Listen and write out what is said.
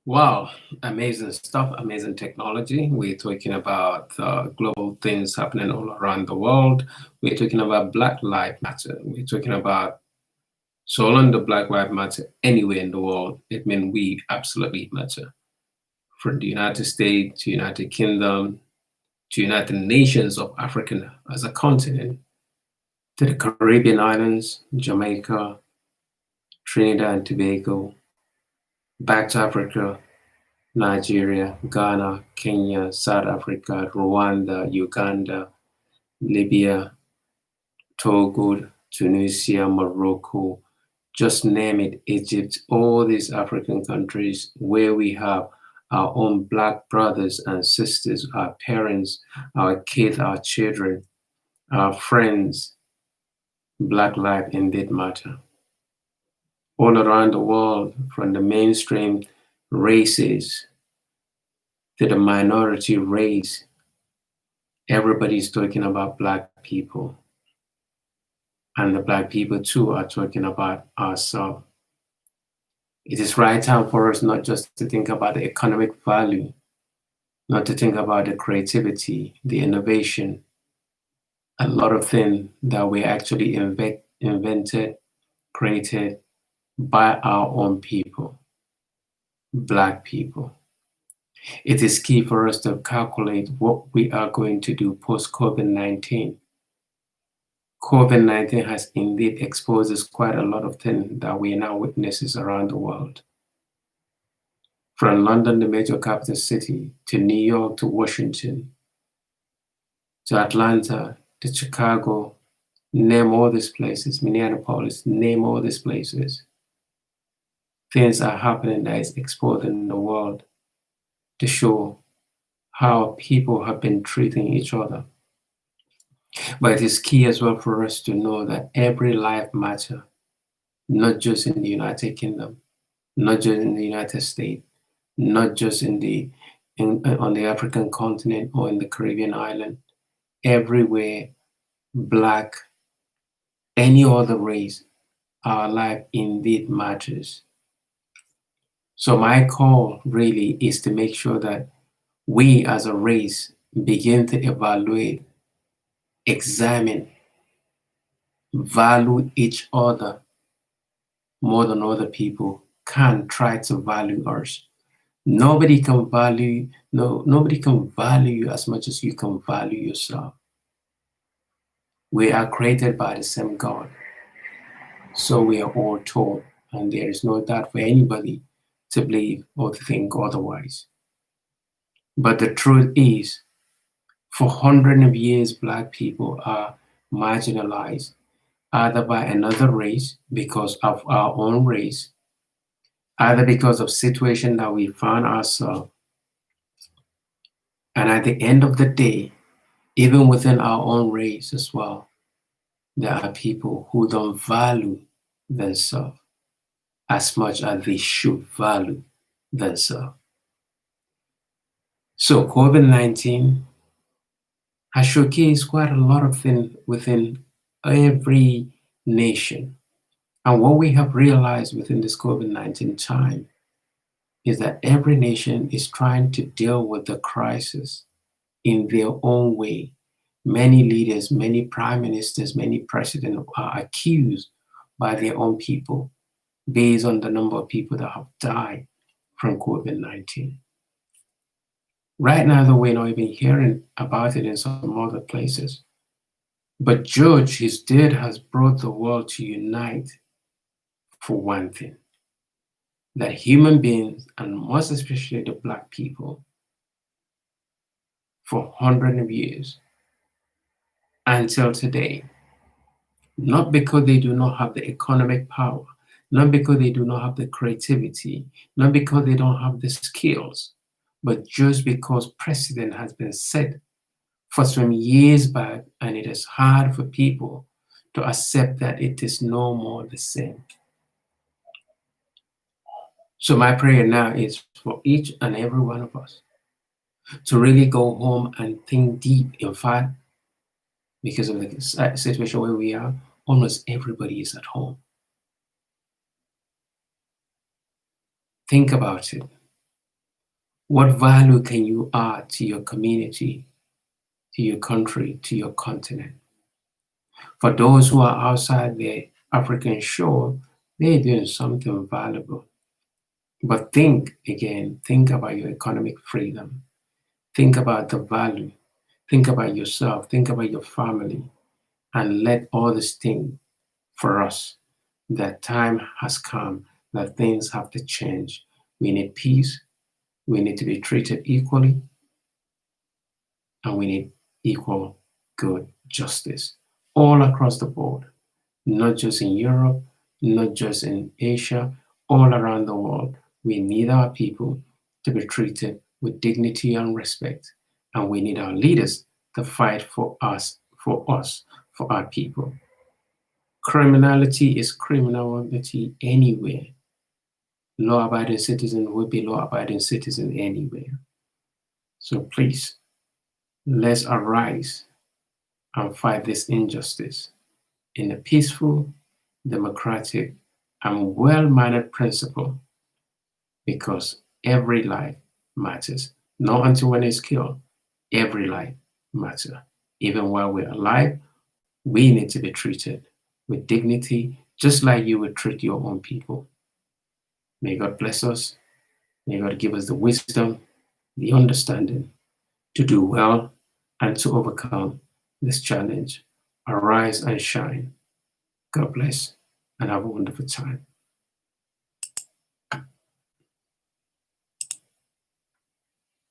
Wow, amazing stuff, amazing technology. We're talking about global things happening all around the world. We're talking about Black Lives Matter. We're talking about so long the Black Lives Matter anywhere in the world. It means we absolutely matter. From the United States to United Kingdom to United Nations of Africa as a continent to the Caribbean islands, Jamaica, Trinidad and Tobago, back to Africa, Nigeria, Ghana, Kenya, South Africa, Rwanda, Uganda, Libya, Togo, Tunisia, Morocco, just name it, Egypt, all these African countries where we have our own Black brothers and sisters, our parents, our kids, our children, our friends, Black life indeed matter. All around the world, from the mainstream races to the minority race, everybody's talking about Black people. And the Black people too are talking about ourselves. It is right time for us not just to think about the economic value, not to think about the creativity, the innovation, a lot of things that we actually invented, created by our own people, Black people. It is key for us to calculate what we are going to do post COVID-19. COVID-19 has indeed exposed us quite a lot of things that we are now witnesses around the world. From London, the major capital city, to New York, to Washington, to Atlanta, to Chicago, name all these places, Minneapolis, name all these places. Things are happening that is exposing the world to show how people have been treating each other. But it is key as well for us to know that every life matters, not just in the United Kingdom, not just in the United States, not just on the African continent or in the Caribbean island. Everywhere, Black, any other race, our life indeed matters. So my call really is to make sure that we as a race begin to evaluate, examine, value each other more than other people can try to value us. Nobody can value you as much as you can value yourself. We are created by the same God. So we are all told, and there is no doubt for anybody to believe or to think otherwise. But the truth is, for hundreds of years, Black people are marginalized, either by another race because of our own race, either because of situation that we found ourselves. And at the end of the day, even within our own race as well, there are people who don't value themselves as much as they should value themselves. So COVID-19 has showcased quite a lot of things within every nation. And what we have realized within this COVID-19 time is that every nation is trying to deal with the crisis in their own way. Many leaders, many prime ministers, many presidents are accused by their own people based on the number of people that have died from COVID-19. Right now, though, we're not even hearing about it in some other places. But George, his death has brought the world to unite for one thing, that human beings, and most especially the Black people, for hundreds of years until today, not because they do not have the economic power, not because they do not have the creativity, not because they don't have the skills, but just because precedent has been set for some years back, and it is hard for people to accept that it is no more the same. So my prayer now is for each and every one of us to really go home and think deep. In fact, because of the situation where we are, almost everybody is at home. Think about it. What value can you add to your community, to your country, to your continent? For those who are outside the African shore, they're doing something valuable. But think again, think about your economic freedom. Think about the value. Think about yourself. Think about your family. And let all this think for us that time has come, that things have to change. We need peace. We need to be treated equally. And we need equal good justice all across the board, not just in Europe, not just in Asia, all around the world. We need our people to be treated with dignity and respect, and we need our leaders to fight for us, for our people. Criminality is criminality anywhere. Law-abiding citizen will be law-abiding citizen anywhere. So please, let's arise and fight this injustice in a peaceful, democratic, and well-mannered principle, because every life matters. Not until when it's killed, every life matters. Even while we're alive, we need to be treated with dignity, just like you would treat your own people. May God bless us. May God give us the wisdom, the understanding to do well and to overcome this challenge. Arise and shine. God bless and have a wonderful time.